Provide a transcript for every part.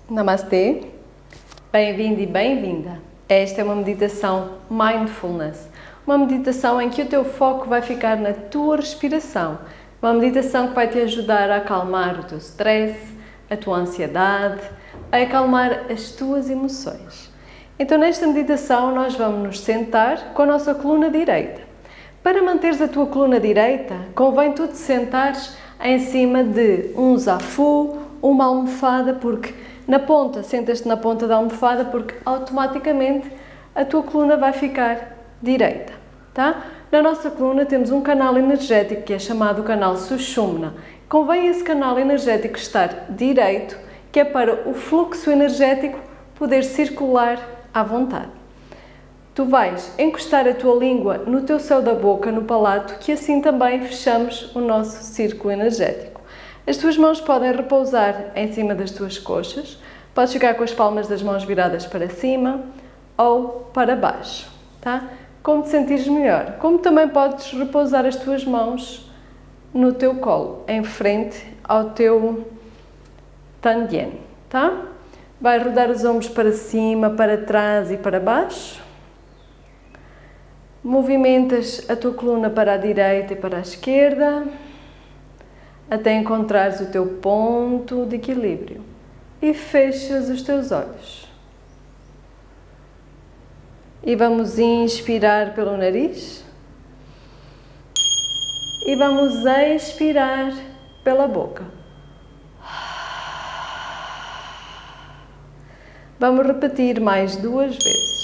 Namastê, bem-vindo e bem-vinda. Esta é uma meditação Mindfulness, uma meditação em que o teu foco vai ficar na tua respiração, uma meditação que vai te ajudar a acalmar o teu stress, a tua ansiedade, a acalmar as tuas emoções. Então nesta meditação nós vamos nos sentar com a nossa coluna direita. Para manteres a tua coluna direita, convém tu te sentares em cima de um zafu, uma almofada, porque sentas-te na ponta da almofada porque automaticamente a tua coluna vai ficar direita, tá? Na nossa coluna temos um canal energético que é chamado canal Sushumna. Convém esse canal energético estar direito, que é para o fluxo energético poder circular à vontade. Tu vais encostar a tua língua no teu céu da boca, no palato, que assim também fechamos o nosso círculo energético. As tuas mãos podem repousar em cima das tuas coxas, podes ficar com as palmas das mãos viradas para cima ou para baixo, tá? Como te sentires melhor. Como também podes repousar as tuas mãos no teu colo, em frente ao teu Tandien, tá? Vai rodar os ombros para cima, para trás e para baixo. Movimentas a tua coluna para a direita e para a esquerda, até encontrares o teu ponto de equilíbrio e fechas os teus olhos. E vamos inspirar pelo nariz e vamos expirar pela boca. Vamos repetir mais 2 vezes.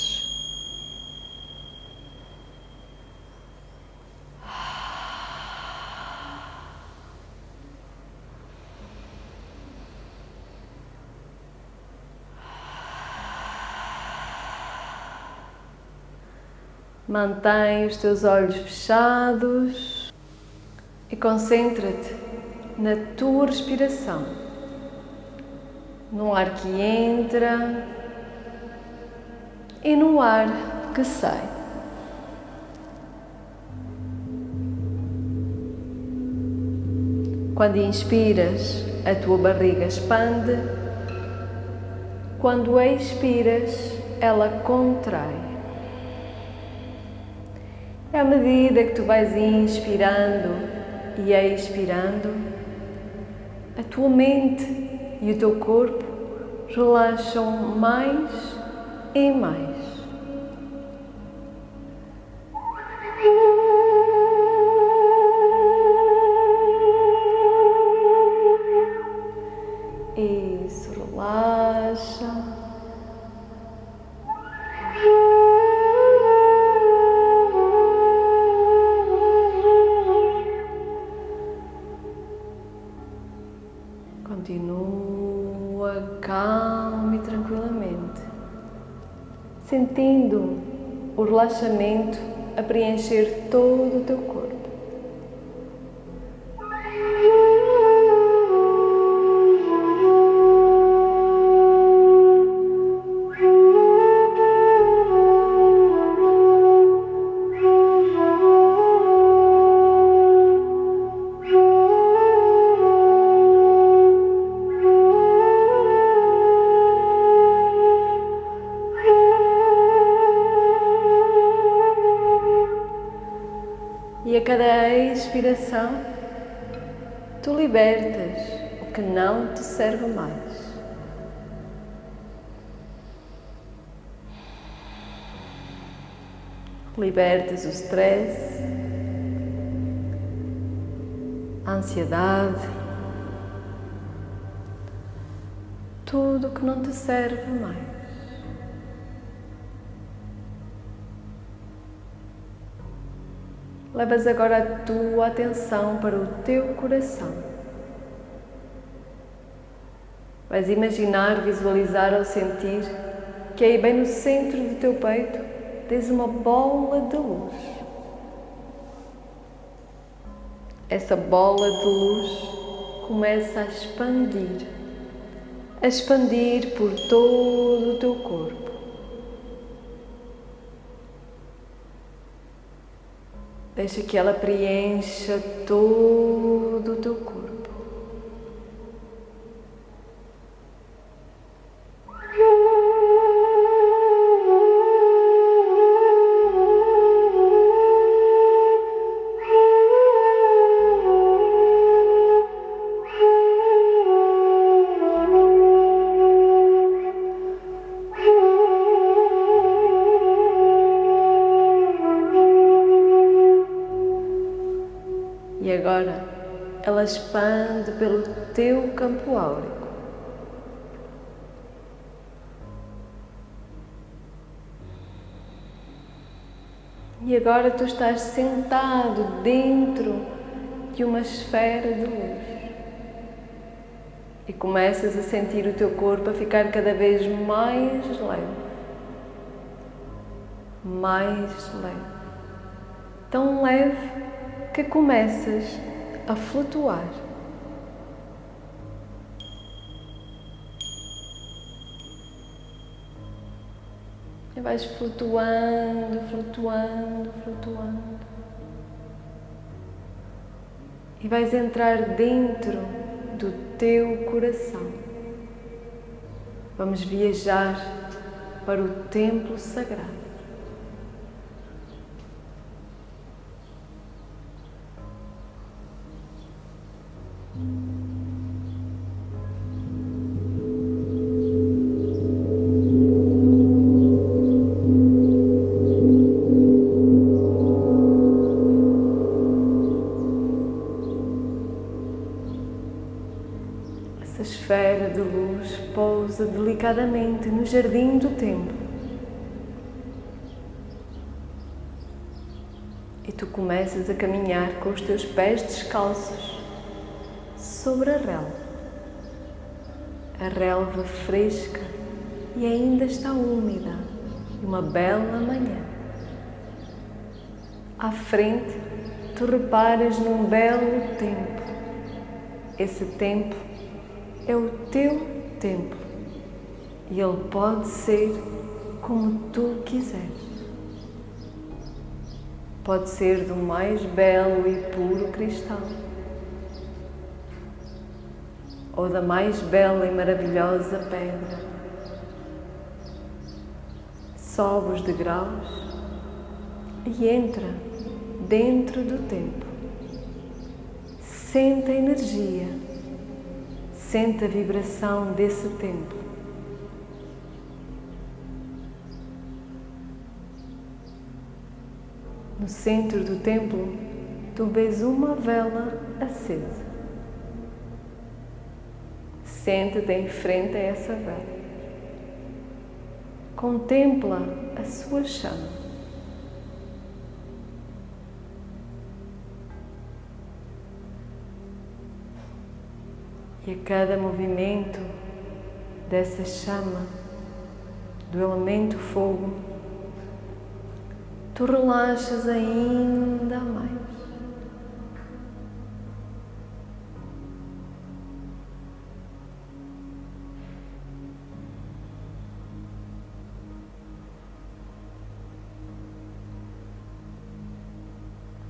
Mantém os teus olhos fechados e concentra-te na tua respiração, no ar que entra e no ar que sai. Quando inspiras, a tua barriga expande, quando expiras, ela contrai. À medida que tu vais inspirando e expirando, a tua mente e o teu corpo relaxam mais e mais. Isso, relaxa. Continua calmo e tranquilamente, sentindo o relaxamento a preencher todo o teu corpo. E a cada expiração, tu libertas o que não te serve mais. Libertas o stress, a ansiedade, tudo o que não te serve mais. Levas agora a tua atenção para o teu coração. Vais imaginar, visualizar ou sentir que aí bem no centro do teu peito tens uma bola de luz. Essa bola de luz começa a expandir por todo o teu corpo. Deixa que ela preencha todo o teu corpo. E agora ela expande pelo teu campo áurico. E agora tu estás sentado dentro de uma esfera de luz. E começas a sentir o teu corpo a ficar cada vez mais leve. Mais leve. Tão leve que começas a flutuar. E vais flutuando, flutuando, flutuando. E vais entrar dentro do teu coração. Vamos viajar para o templo sagrado. Essa esfera de luz pousa delicadamente no jardim do templo. E tu começas a caminhar com os teus pés descalços sobre a relva. A relva fresca e ainda está úmida, de uma bela manhã. À frente, tu reparas num belo templo. Esse templo é o teu templo e ele pode ser como tu quiseres. Pode ser do mais belo e puro cristal ou da mais bela e maravilhosa pedra. Sobe os degraus e entra dentro do templo. Sente a energia, sente a vibração desse templo. No centro do templo, tu vês uma vela acesa. Senta-te em frente a essa vela. Contempla a sua chama. E a cada movimento dessa chama, do elemento fogo, tu relaxas ainda mais.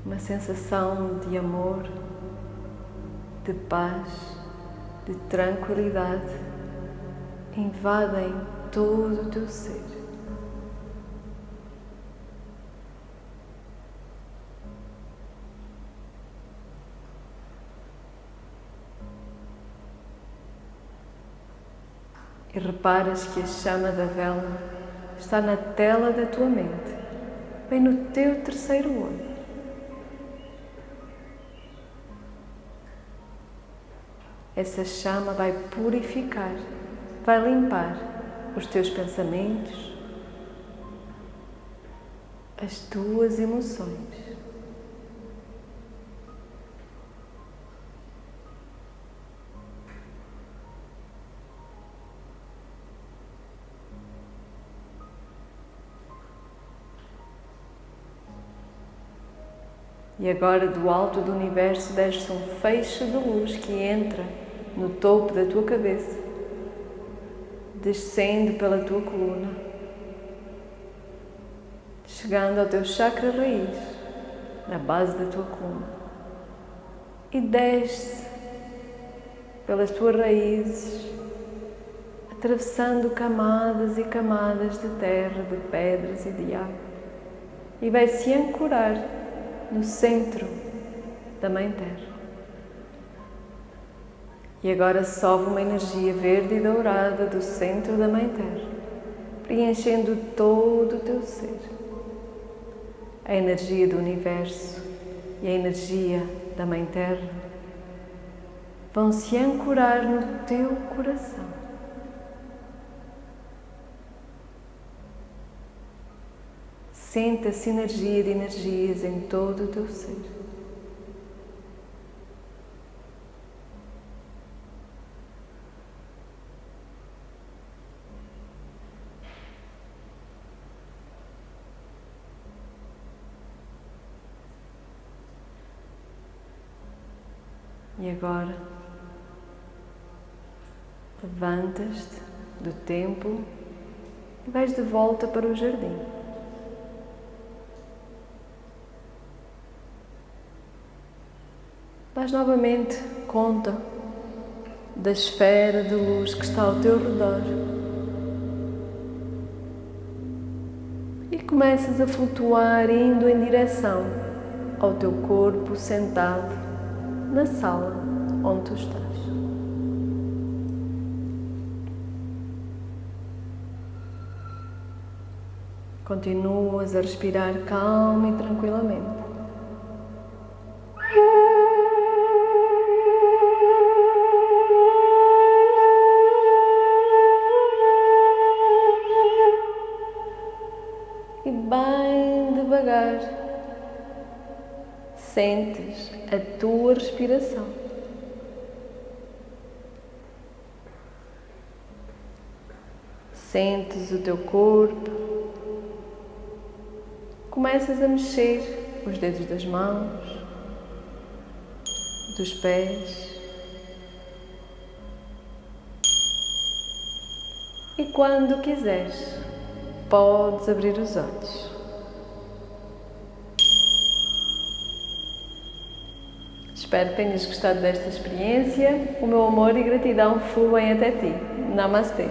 Uma sensação de amor, de paz, de tranquilidade invadem todo o teu ser. E reparas que a chama da vela está na tela da tua mente, bem no teu terceiro olho. Essa chama vai purificar, vai limpar os teus pensamentos, as tuas emoções. E agora, do alto do universo, desce um feixe de luz que entra no topo da tua cabeça, descende pela tua coluna, chegando ao teu chakra raiz, na base da tua coluna, e desce pelas tuas raízes, atravessando camadas e camadas de terra, de pedras e de água, e vai se ancorar no centro da Mãe Terra. E agora sobe uma energia verde e dourada do centro da Mãe Terra, preenchendo todo o teu ser. A energia do universo e a energia da Mãe Terra vão se ancorar no teu coração. Sente a sinergia de energias em todo o teu ser. E agora, levantas-te do templo e vais de volta para o jardim. Dás novamente conta da esfera de luz que está ao teu redor e começas a flutuar indo em direção ao teu corpo sentado na sala onde tu estás. Continuas a respirar calma e tranquilamente. E bem devagar, sentes a tua respiração. Sentes o teu corpo. Começas a mexer os dedos das mãos, dos pés. E quando quiseres, podes abrir os olhos. Espero que tenhas gostado desta experiência. O meu amor e gratidão fluem até ti. Namastê.